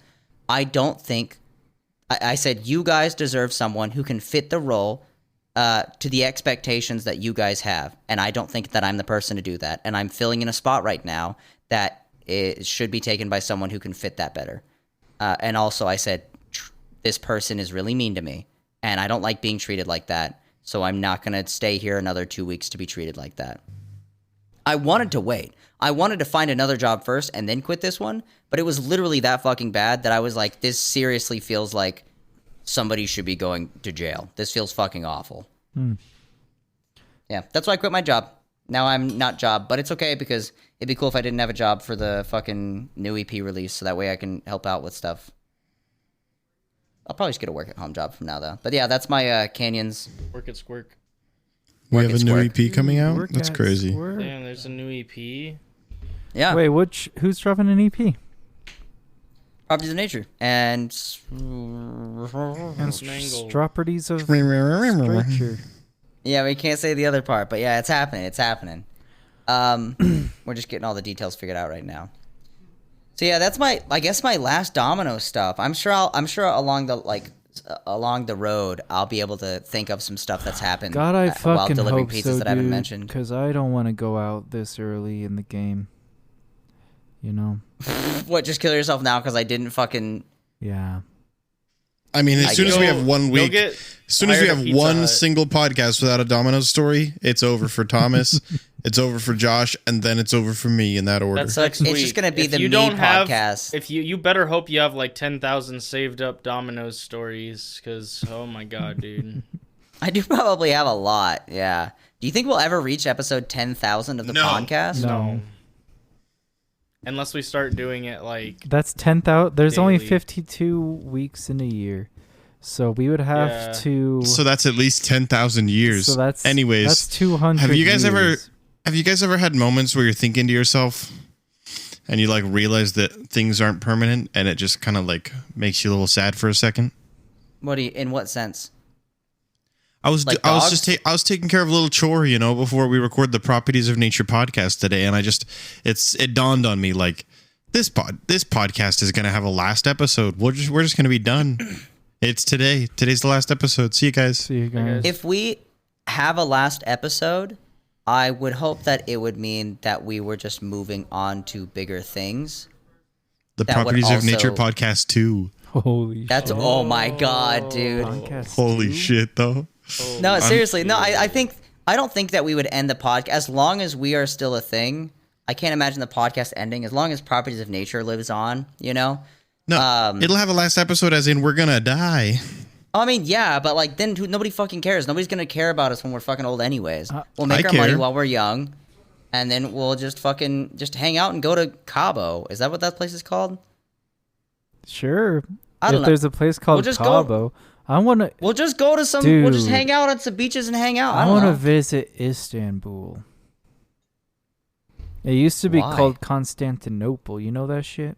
I said, you guys deserve someone who can fit the role to the expectations that you guys have. And I don't think that I'm the person to do that. And I'm filling in a spot right now that it should be taken by someone who can fit that better. And also I said, this person is really mean to me, and I don't like being treated like that. So I'm not going to stay here another 2 weeks to be treated like that. I wanted to wait. I wanted to find another job first and then quit this one, but it was literally that fucking bad that I was like, this seriously feels like somebody should be going to jail. This feels fucking awful. Yeah, that's why I quit my job. Now I'm not job, but it's okay because it'd be cool if I didn't have a job for the fucking new EP release, so that way I can help out with stuff. I'll probably just get a work-at-home job from now, though. But yeah, that's my Canyons. Work at Squirk. We have a new EP coming out? Work That's at crazy. Squirt. Damn, there's a new EP. Yeah. Wait, who's dropping an EP? Properties of Nature. And Mangled. Properties of Nature. yeah, we can't say the other part, but yeah, it's happening. It's happening. We're just getting all the details figured out right now. So yeah, that's my last Domino stuff. I'm sure along the road I'll be able to think of some stuff that's happened. God, I while fucking delivering hope pizzas so, that I haven't mentioned. because I don't want to go out this early in the game. You know? What? Just kill yourself now because I didn't fucking. Yeah. I mean, as soon as we have 1 week, get as soon as we hired have at Pizza one Hut. single podcast without a Domino's story, it's over for Thomas, it's over for Josh, and then it's over for me in that order. That's next It's week. just gonna be If the you me don't have, podcast. If you better hope you have like 10,000 saved up Domino's stories, because oh my god, dude. I do probably have a lot. Yeah. Do you think we'll ever reach episode 10,000 of the No. podcast? No. Unless we start doing it like That's 10,000. There's only Daily. 52 weeks in a year. So we would have Yeah. to. So that's at least 10,000 years. So that's Anyways, that's 200. have you guys years. ever had moments where you're thinking to yourself and you like realize that things aren't permanent and it just kind of like makes you a little sad for a second? In what sense? I was Like I was dogs? just I was taking care of a little chore, before we record the Properties of Nature podcast today, and it dawned on me like this podcast is gonna have a last episode. We're just gonna be done. It's today. Today's the last episode. See you guys. See you guys. If we have a last episode, I would hope that it would mean that we were just moving on to bigger things. The That would Properties of Nature also- podcast 2. Holy That's shit. oh my god, dude. Podcast Holy 2? shit, though. No, seriously. No, I don't think that we would end the podcast as long as we are still a thing. I can't imagine the podcast ending as long as Properties of Nature lives on, you know? No, it'll have a last episode as in we're gonna die. I mean, yeah, but like then nobody fucking cares. Nobody's going to care about us when we're fucking old anyways. We'll make I our money care. while we're young, and then we'll just hang out and go to Cabo. Is that what that place is called? Sure. I don't if know. there's a place called just Cabo, I want to. We'll just go to some. We'll just Dude. hang out on some beaches and hang out. I I don't want to know. visit Istanbul. It used to be Why? called Constantinople. You know that shit?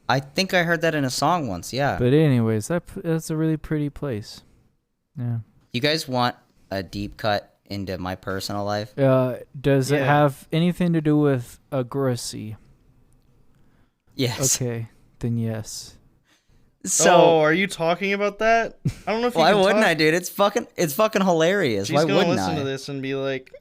I think I heard that in a song once. Yeah. But anyways, that's a really pretty place. Yeah. You guys want a deep cut into my personal life? Does it Yeah. have anything to do with aggressy? Yes. Okay, then yes. So are you talking about that? I don't know if why you can wouldn't talk. I, dude? It's fucking hilarious. She's Why gonna wouldn't listen I? to this and be like,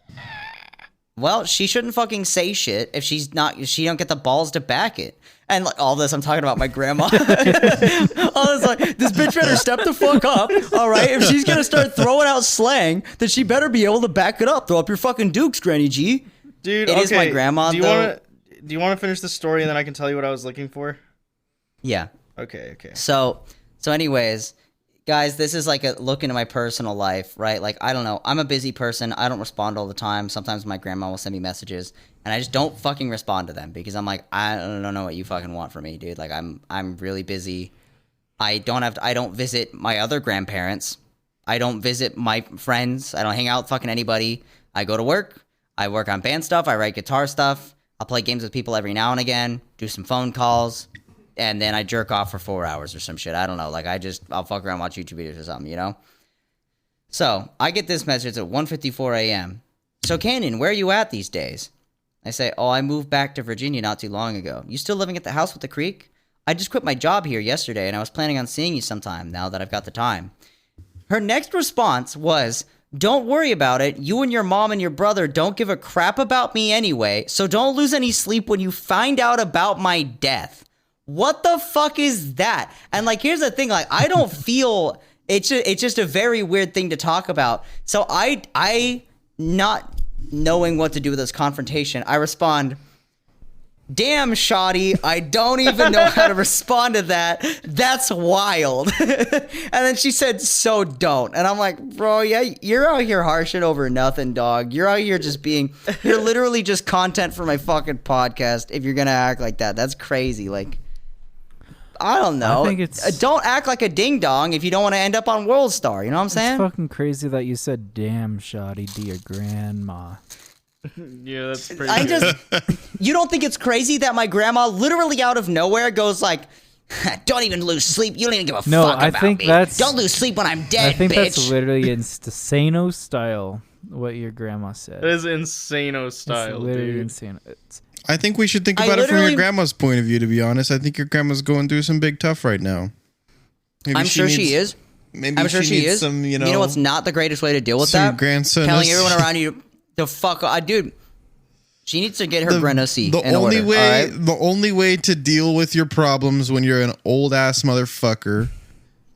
Well, she shouldn't fucking say shit if she don't get the balls to back it. And like all this, I'm talking about my grandma. All this like, this bitch better step the fuck up, all right? If she's gonna start throwing out slang, then she better be able to back it up. Throw up your fucking dukes, Granny G. dude, It is my grandma, Do you though. want to finish the story and then I can tell you what I was looking for? Yeah. Okay. So anyways, guys, this is like a look into my personal life, right? Like, I don't know. I'm a busy person. I don't respond all the time. Sometimes my grandma will send me messages, and I just don't fucking respond to them because I'm like, I don't know what you fucking want from me, dude. Like, I'm really busy. I don't visit my other grandparents. I don't visit my friends. I don't hang out with fucking anybody. I go to work. I work on band stuff. I write guitar stuff. I'll play games with people every now and again, do some phone calls. And then I jerk off for 4 hours or some shit. I don't know. Like, I'll fuck around, watch YouTube videos or something, you know? So, I get this message at 1:54 a.m. So, Canyon, where are you at these days? I say, oh, I moved back to Virginia not too long ago. You still living at the house with the creek? I just quit my job here yesterday, and I was planning on seeing you sometime now that I've got the time. Her next response was, don't worry about it. You and your mom and your brother don't give a crap about me anyway, so don't lose any sleep when you find out about my death. What the fuck is that? And like, here's the thing, like, I don't feel it's just a very weird thing to talk about. So I not knowing what to do with this confrontation, I respond, damn, shoddy, I don't even know how to respond to that. That's wild. And then she said, so don't. And I'm like, bro, yeah, you're out here harshing over nothing, dog. You're out here you're literally just content for my fucking podcast if you're going to act like that. That's crazy. Like, I don't know. I think it's- don't act like a ding dong if you don't want to end up on World Star. You know what I'm saying? It's fucking crazy that you said "damn shoddy" to your grandma. Yeah, that's pretty I good. just, you don't think it's crazy that my grandma literally out of nowhere goes like, don't even lose sleep. You don't even give a No, fuck I about think me. that's- Don't lose sleep when I'm dead, I think bitch. that's literally in Sano style what your grandma said. That is insano style, it's literally dude. insane. I think we should think I about it from your literally- grandma's point of view, to be honest. I think your grandma's going through some big tough right now. Maybe I'm sure she needs- is. Maybe I'm sure she needs is. some, you know what's not the greatest way to deal with some that? grandson Telling is- everyone around you to fuck off. Dude, she needs to get her Grenacy the in only order, way all right? the only way to deal with your problems when you're an old ass motherfucker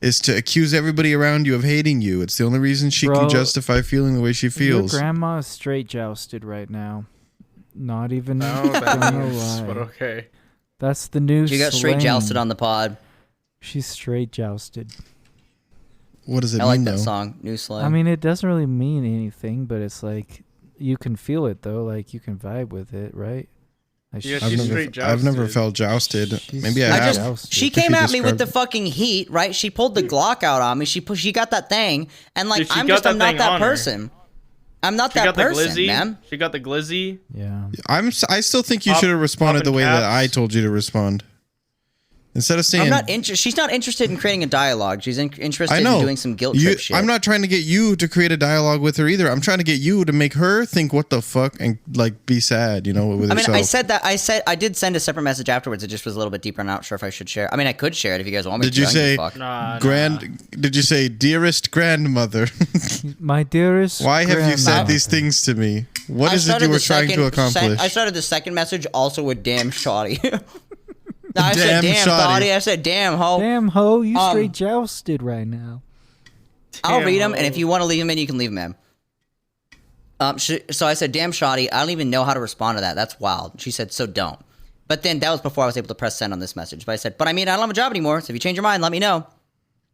is to accuse everybody around you of hating you. It's the only reason she Bro, can justify feeling the way she feels. Your grandma is straight jousted right now. Not even No, that gonna means, lie. but okay. That's the new She got straight slang. jousted on the pod. She's straight jousted. What does it I like mean that though? song. New slang. I mean, it doesn't really mean anything, but it's like you can feel it though. Like you can vibe with it, right? Like Yeah, I've she's never, straight I've never jousted. felt jousted. She's Maybe I straight have. jousted. She If came you at me with the described- fucking heat, right? She pulled the Glock out on me. She got that thing, and like Dude, she I'm got that not thing that on her. person. I'm not She that got the person, glizzy. man. She got the glizzy. Yeah. I still think you Pop- should have responded the popping way that caps. I told you to respond. Instead of saying, I'm not she's not interested in creating a dialogue. She's interested I know. in doing some guilt You- trip shit. I'm not trying to get you to create a dialogue with her either. I'm trying to get you to make her think what the fuck and like be sad, you know, with I mean, herself. I said that. I did send a separate message afterwards. It just was a little bit deeper. I'm not sure if I should share. I mean, I could share it if you guys want me Did to. you I don't give a say fuck. Nah. Did you say dearest grandmother? My dearest. Why have you said grandma. these things to me? What I is it started you were the trying to second- accomplish? I started the second message also with damn shoddy. No, I said Damn damn shoddy. shoddy. I said damn ho. Damn ho, you Um, straight jousted right now. I'll Damn read them, and ho. if you want to leave them in, you can leave them in. So I said, damn, shoddy. I don't even know how to respond to that. That's wild. She said, so don't. But then that was before I was able to press send on this message. But I said, but I mean, I don't have a job anymore. So if you change your mind, let me know.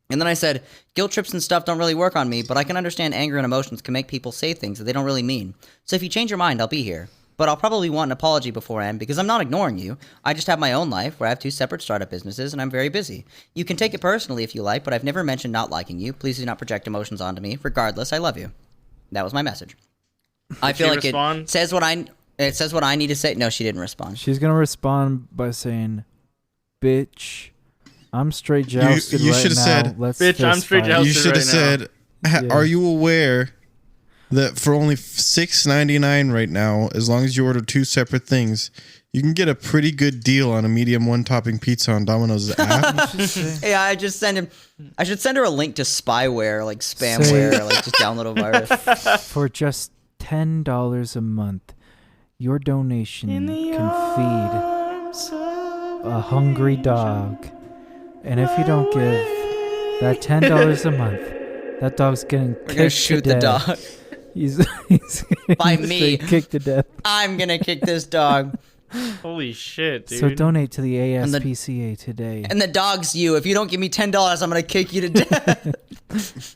And then I said, guilt trips and stuff don't really work on me, but I can understand anger and emotions can make people say things that they don't really mean. So if you change your mind, I'll be here. But I'll probably want an apology beforehand because I'm not ignoring you. I just have my own life where I have 2 separate startup businesses and I'm very busy. You can take it personally if you like, but I've never mentioned not liking you. Please do not project emotions onto me. Regardless, I love you. That was my message. I feel like it says what I need to say. No, she didn't respond. She's gonna respond by saying, "Bitch, I'm straight jousted you right should have now. said, Let's "Bitch, I'm straight fist fight." jousted." You should have said, Yeah. "Are you aware that for only $6.99 right now, as long as you order 2 separate things, you can get a pretty good deal on a medium 1-topping pizza on Domino's app?" Yeah, I should send her a link to spyware, like spamware, like just download a virus. For just $10 a month, your donation can feed a hungry dog. And if you don't give that $10 a month, that dog's getting We're gonna kicked shoot to the death. dog. He's By getting me. straight kicked to death. I'm gonna kick this dog. Holy shit, dude. So donate to the the- ASPCA today. And the dog's you. If you don't give me $10, I'm gonna kick you to death.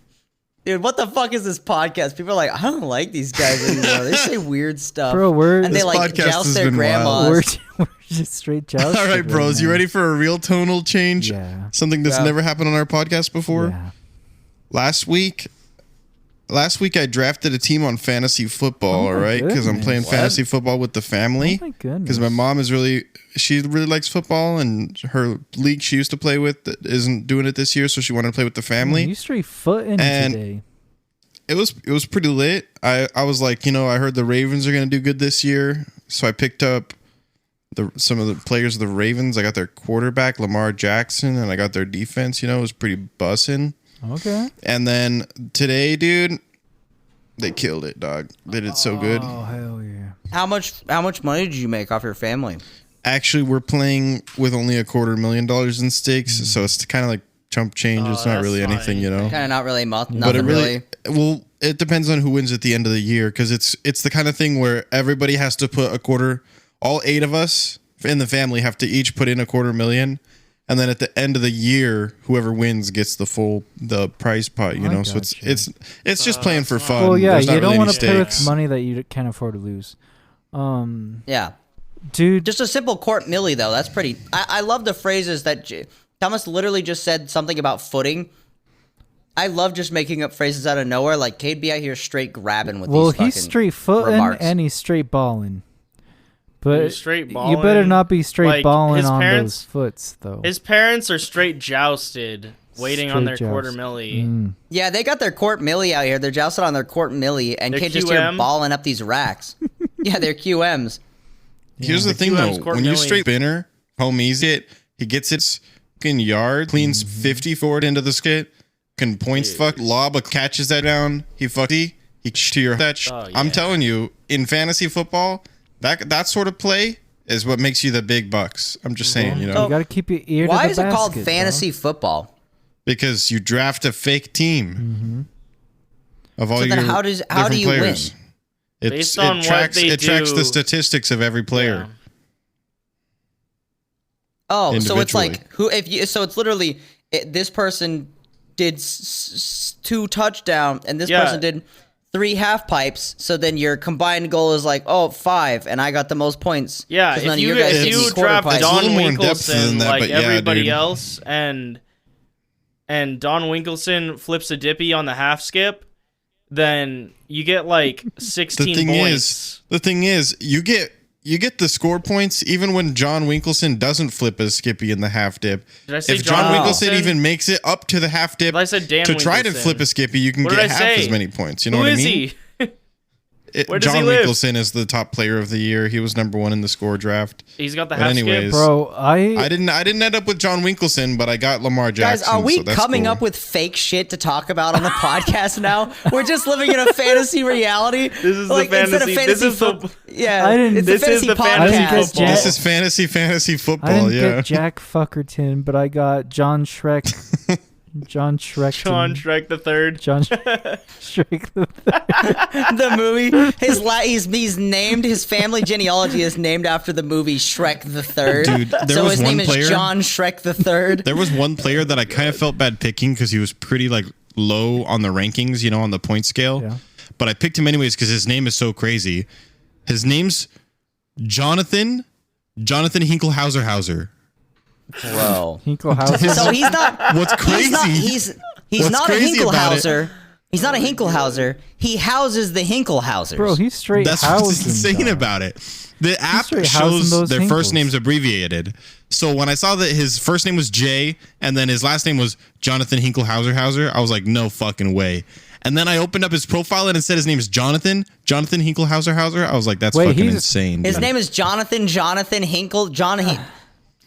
Dude, what the fuck is this podcast? People are like, I don't like these guys anymore. They say weird stuff. Bro, and they This like podcast joust has their been wild. grandmas. We're just straight jousted. All right, bros, you now. ready for a real tonal change? Yeah. Something that's Yeah. never happened on our podcast before? Yeah. Last week I drafted a team on fantasy football, Oh my all right? Because I'm goodness. playing What? fantasy football with the family. Oh my goodness. Because my mom she really likes football, and her league she used to play with isn't doing it this year, so she wanted to play with the family. You straight footing And- today. It was pretty lit. I was like, I heard the Ravens are going to do good this year, so I picked up some of the players of the Ravens. I got their quarterback, Lamar Jackson, and I got their defense. It was pretty bussin'. Okay. And then today, dude, they killed it, dog. They did so good. Oh, hell yeah. How much money did you make off your family? Actually, we're playing with only $250,000 in stakes, so it's kind of like chump change. It's not that's really not anything, Kind of not really nothing But it really. well, it depends on who wins at the end of the year, because it's the kind of thing where everybody has to put a quarter. All 8 of us in the family have to each put in $250,000, and then at the end of the year, whoever wins gets the prize pot. So it's just playing for fun. Well, yeah, There's not you don't really want any to play with stakes. money that you can't afford to lose. Yeah. Dude, Just a simple court millie, though. That's pretty. I love the phrases that Thomas literally just said something about footing. I love just making up phrases out of nowhere. Like, Cade be out here straight grabbing with these fucking he's straight footing remarks. and he's straight balling. But He's straight you better balling. not be straight Like, balling his on parents- those foots, though. His parents are straight jousted, waiting on their Straight quarter joust. milli. Yeah, they got their court millie out here. They're jousted on their court millie, and Their Cade just here QM? balling up these racks. Yeah, they're QMs. Here's the thing, QM's though. court When you milli. straight spinner, homies he gets its fucking yard, cleans 50 forward into the skit, can points fuck, lob, catches that down, he to your Oh, I'm yeah. telling you, in fantasy football, that sort of play is what makes you the big bucks. I'm just saying, You got to keep your ear Why to the is it called basket, fantasy football? because you draft a fake team of all So your then how do different you players. win? Based on what they it tracks do- the statistics of every player. Yeah. Oh, so it's Individually. like so it's literally this person did 2 touchdowns and this Yeah. person did 3 half pipes. So then your combined goal is like 5, and I got the most points. Yeah, 'Cause if none of you, your guys if did you quarter draft pipes. It's a Don little more in depth than Winkleson that, like but yeah, everybody dude. else, and Don Winkleson flips a dippy on the half skip, then you get like 16 points. The thing is, you get the score points even when John Winkleson doesn't flip a skippy in the half dip. Did I say If John John Winkleson Winkleson? even makes it up to the half dip I said Dan to try to Winkleson. flip a skippy, you can What get did I half say? as many points. You know Who what I is mean? he? Where does he John live? Winkleson is the top player of the year. He was number 1 in the score draft. He's got the But half anyways, skip. Bro, I didn't end up with John Winkleson, but I got Lamar Guys, Jackson. are we so that's coming cool. up with fake shit to talk about on the podcast now? We're just living in a fantasy reality. This is the instead of fantasy- this is the- yeah. I didn't- It's this the is fantasy the podcast. fantasy I didn't get football. Jack- This is fantasy I football, didn't yeah. get Jack Fuckerton, but I got John Shrek John Shrek. John Shrek the Third. John Shrek the The movie, he's named, his family genealogy is named after the movie Shrek the Third. Dude, there so was his one name player- is John Shrek the Third. There was one player that I kind of felt bad picking because he was pretty like low on the rankings, on the point scale. Yeah. But I picked him anyways because his name is so crazy. His name's Jonathan Hinkelhauser. Bro. Hinkelhauser. So he's not. What's crazy? He's What's not a crazy about it- Hinkelhauser. He's not a Hinkelhauser. He houses the Hinkelhausers. Bro, he's straight That's housing. what's insane dog. about it. The app straight housing shows those their first Hinkles. names abbreviated. So when I saw that his first name was Jay and then his last name was Jonathan Hinkelhauser, I was like, no fucking way. And then I opened up his profile and it said his name is Jonathan Hinkelhauser. I was like, that's fucking insane. His dude. name is Jonathan Hinkle.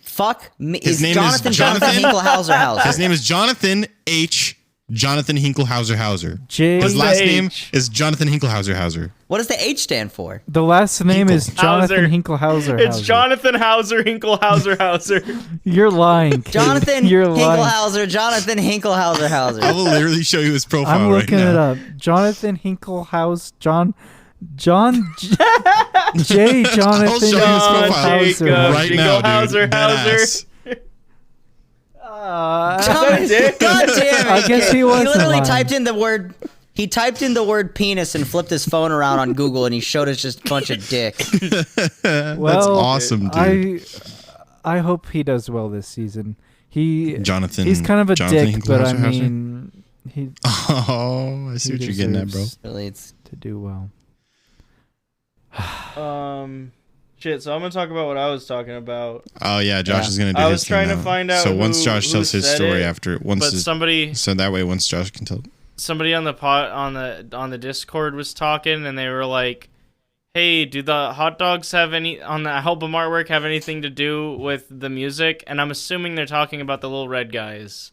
Fuck me. His name is Jonathan Hinkelhauser. His name is Jonathan Hinkelhauser. J. His last H. name is Jonathan Hinkelhauser. What does the H stand for? The last name is Jonathan Hauser. Hinkelhauser. It's Jonathan Hinkelhauser. You're lying, kid. John You're lying. Hinkelhauser. I will literally show you his profile I'm right looking now. it up. Jonathan Hinkelhaus. John J. Jonathan I'll show you his profile Hinkelhauser. right now, dude. Hinkelhauser. God damn it! I guess he wasn't He literally lying. typed in the word. He typed in the word penis and flipped his phone around on Google, and he showed us just a bunch of dick. That's Well, awesome, dude. I hope he does well this season. He's kind of a Jonathan dick, but I Hinkelhauser? mean, he Oh, I see what you're getting at, bro. deserves Really, it's to do well. Shit. So I'm gonna talk about what I was talking about. Oh yeah, Josh Yeah. is gonna do I his was trying thing to now. find out So once who- Josh who tells his said story it, after But somebody so that way once Josh can tell. on the on the Discord was talking, and they were like, "Hey, do the hot dogs have any on the album artwork have anything to do with the music?" And I'm assuming they're talking about the little red guys,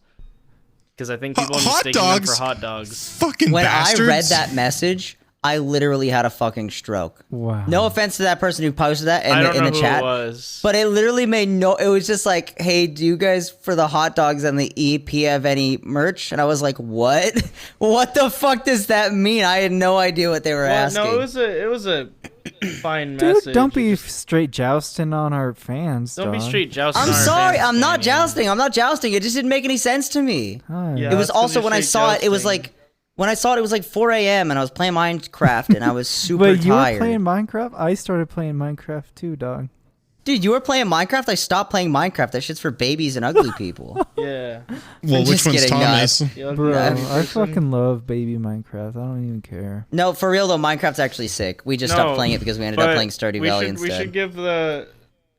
because I think people are Hot mistaking them dogs? for hot dogs. Fucking when bastards. I read that message, I literally had a fucking stroke. Wow. No offense to that person who posted that I don't in know the who chat. it was. But it literally made no. It was just like, hey, do you guys for the hot dogs and the EP have any merch? And I was like, what? What the fuck does that mean? I had no idea what they were asking. No, it was a fine Dude, message. don't be straight jousting on our fans. Don't be dog. straight jousting. I'm on our sorry. fans, I'm not man. jousting. I'm not jousting. It just didn't make any sense to me. Hi. Yeah. It was that's 'cause also you're when I straight saw it. It was jousting. like when I saw it. It was like 4 a.m. and I was playing Minecraft and I was super Wait, you were tired. playing Minecraft? I started playing Minecraft too, dog. Dude, you were playing Minecraft. I stopped playing Minecraft. That shit's for babies and ugly people. Yeah. Well, which Just one's kidding, Thomas? The ugly Bro, ugly I person. fucking love baby Minecraft. I don't even care. No, for real though, Minecraft's actually sick. We just stopped No, playing it because we ended up but playing Stardew we Valley should, instead. We should give the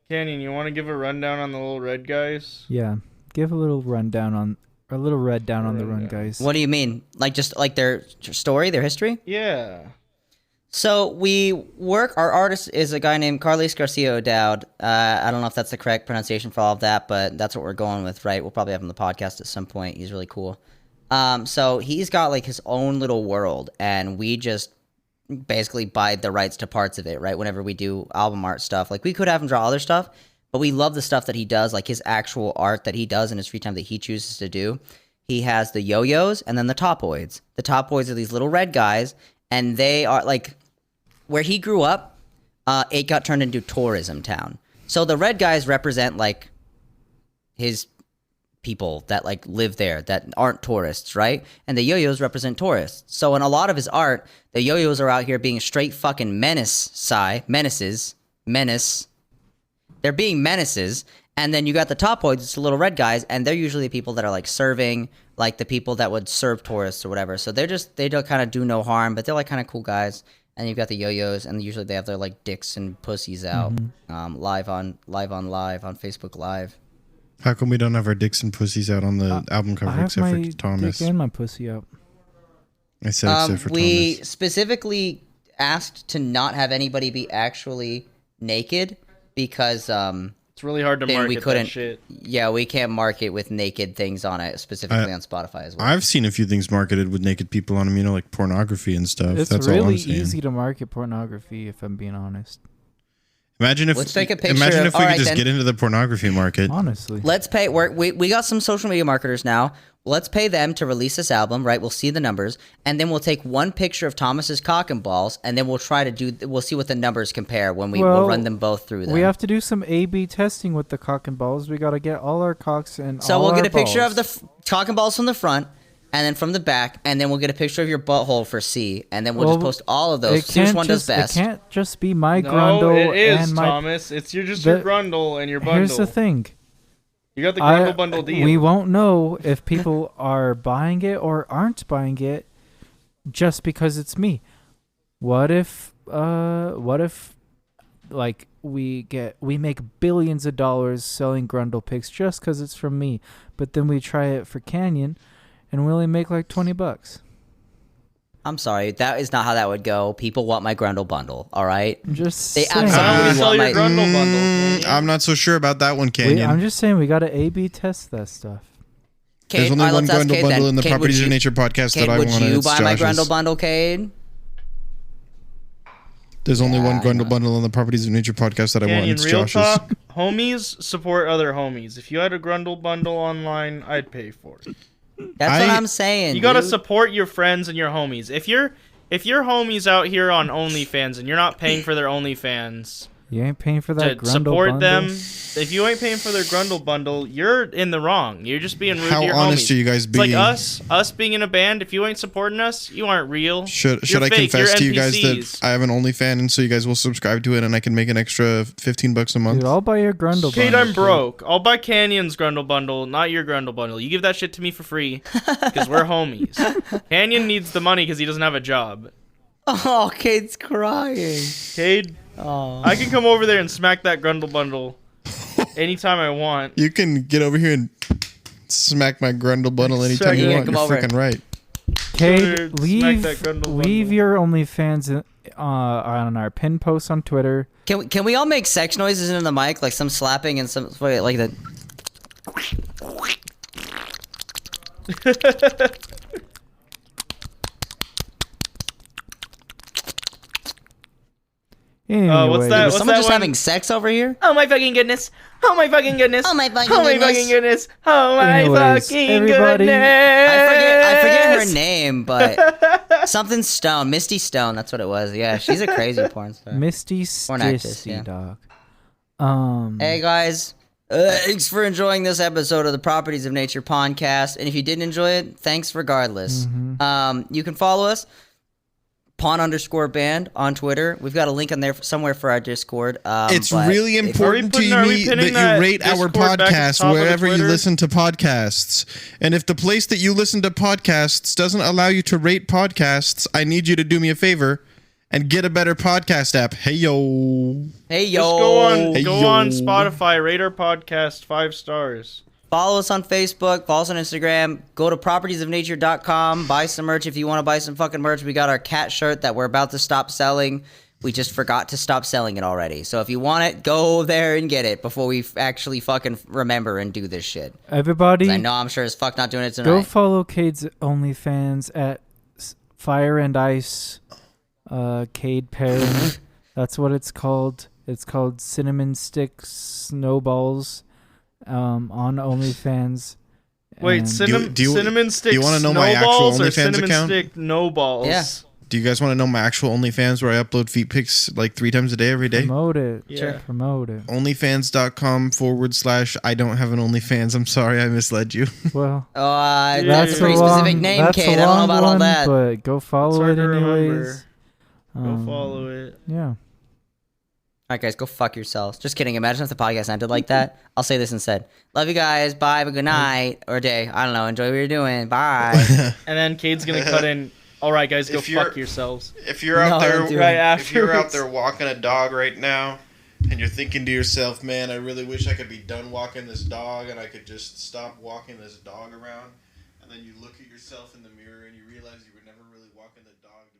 Canyon. You want to give a rundown on the little red guys? Yeah, give a little rundown on a little red down on the run, guys. What do you mean? Like just like their story, their history? Yeah. So we work. Our artist is a guy named Carlos Garcia O'Dowd. I don't know if that's the correct pronunciation for all of that, but that's what we're going with, right? We'll probably have him on the podcast at some point. He's really cool. So he's got like his own little world, and we just basically buy the rights to parts of it, right? Whenever we do album art stuff, like we could have him draw other stuff, but we love the stuff that he does, like his actual art that he does in his free time that he chooses to do. He has the yo-yos and then the topoids. The topoids are these little red guys, and they are like where he grew up. It got turned into tourism town. So the red guys represent like his people that like live there that aren't tourists, right? And the yo-yos represent tourists. So in a lot of his art, the yo-yos are out here being straight fucking menaces. They're being menaces. And then you got the topoids, it's the little red guys, and they're usually the people that are like serving, like the people that would serve tourists or whatever. So they don't kind of do no harm, but they're like kind of cool guys. And you've got the yo-yos, and usually they have their like dicks and pussies out, live on Facebook Live. How come we don't have our dicks and pussies out on the album I cover have except my for Thomas? dick and my pussy out. I said except for We Thomas. specifically asked to not have anybody be actually naked because It's really hard to then market we couldn't. that shit. Yeah, we can't market with naked things on it specifically on Spotify as well. I've seen a few things marketed with naked people on them, like pornography and stuff. It's That's all really I'm saying. easy to market pornography, if I'm being honest. Imagine if Let's take a picture Imagine of- if we all could right, just then. get into the pornography market. Honestly. Let's pay. We got some social media marketers now. Let's pay them to release this album, right? We'll see the numbers, and then we'll take one picture of Thomas's cock and balls, and then we'll try to do. We'll see what the numbers compare when we'll Well, run them both through them. We have to do some A/B testing with the cock and balls. We got to get all our cocks and So all we'll our get a picture of balls. the cock and balls from the front, and then from the back, and then we'll get a picture of your butthole for C, and then we'll just Well, post all of those. It See which can't one does just. It best. can't just be my No, grundle it is, and my. Thomas. It's your The- grundle and your bundle. Here's the thing. You got the grundle bundle deal. We won't know if people are buying it or aren't buying it just because it's me. What if like we make billions of dollars selling grundle pics just because it's from me, but then we try it for Canyon and we only make like $20. I'm sorry, that is not how that would go. People want my grundle bundle. All right. I'm just They saying. absolutely How do we sell want your my- grundle bundle? I'm not so sure about that one, Canyon. I'm just saying we got to A/B test that stuff. There's Cade, only all right, one let's ask Grundle Cade bundle then. in the Cade, Properties would of you- Nature podcast Cade, that I would want. you It's buy my Josh's. grundle bundle, Cade? There's only one I Grundle know. bundle in the Properties of Nature podcast that I want. Canyon, It's real Josh's. talk. Homies support other homies. If you had a grundle bundle online, I'd pay for it. That's what I- I'm saying. You gotta dude. support your friends and your homies. If your homies out here on OnlyFans and you're not paying for their OnlyFans You ain't paying for that to grundle support bundle? them, if you ain't paying for their grundle bundle, you're in the wrong. You're just being rude How to your honest homies. are you guys It's like being? us being in a band. If you ain't supporting us, you aren't real. Should You're I fake. confess You're to you guys NPCs. that I have an OnlyFans, and so you guys will subscribe to it, and I can make an extra $15 a month? Dude, I'll buy your grundle Kate, bundle. I'm broke. I'll buy Canyon's grundle bundle, not your grundle bundle. You give that shit to me for free because we're homies. Canyon needs the money because he doesn't have a job. Oh, Cade's crying. Cade, Oh. I can come over there and smack that grundle bundle anytime I want. You can get over here and smack my Grundle bundle anytime you Yeah, want. come You're over. freaking right. Cade, Smack leave that grundle leave bundle. your OnlyFans on our pin posts on Twitter. Can we all make sex noises into the mic, like some slapping and some like the? Anyway, what's that? Was What's someone just one? having sex over here? Oh my fucking goodness. Oh my fucking goodness. Oh my fucking Oh my goodness. fucking goodness. Oh my Anyways, fucking everybody- goodness. I forget her name, but something Stone, Misty Stone. That's what it was. Yeah, she's a crazy porn star. Misty Porn actress, Stissy yeah. dog. Hey guys, thanks for enjoying this episode of the Properties of Nature podcast. And if you didn't enjoy it, thanks regardless. You can follow us, pawn_band on Twitter. We've got a link on there somewhere for our Discord. It's but really if- important to are we me pinning that that you rate our Discord back at the podcast top of the wherever you Twitter? listen to podcasts. And if the place that you listen to podcasts doesn't allow you to rate podcasts, I need you to do me a favor and get a better podcast app. Hey yo. Hey yo, Just go on, Hey, go yo. on Spotify, rate our podcast 5 stars. follow us on Facebook, follow us on Instagram, go to propertiesofnature.com, buy some merch if you want to buy some fucking merch. We got our cat shirt that we're about to stop selling. We just forgot to stop selling it already. So if you want it, go there and get it before we actually fucking remember and do this shit. Everybody, 'Cause I know I'm sure as fuck not doing it go tonight. follow Cade's OnlyFans at Fire and Ice. Cade Perry. That's what it's called. It's called Cinnamon Stick Snowballs. On OnlyFans. Wait, And- cinnamon stick do you wanna know my actual snowballs or OnlyFans cinnamon account? stick no balls? Yeah. Do you guys want to know my actual OnlyFans where I upload feet pics like 3 times a day every day? Promote it. Yeah. Promote it. Onlyfans.com/. I don't have an OnlyFans. I'm sorry, I misled you. Well, That's a pretty long- specific name, that's a Kate. I don't know long about all one, that. But go It's follow hard it to remember. anyways. Go follow it. Yeah. All right, guys, go fuck yourselves. Just kidding. Imagine if the podcast ended like that. I'll say this instead. Love you guys. Bye. Have a good night or day. I don't know. Enjoy what you're doing. Bye. And then Cade's gonna cut in. All right, guys, go If you're- fuck yourselves. If you're out No, there, don't do Right it. if you're out afterwards. there walking a dog right now, and you're thinking to yourself, "Man, I really wish I could be done walking this dog, and I could just stop walking this dog around," and then you look at yourself in the mirror and you realize you were never really walking the dog to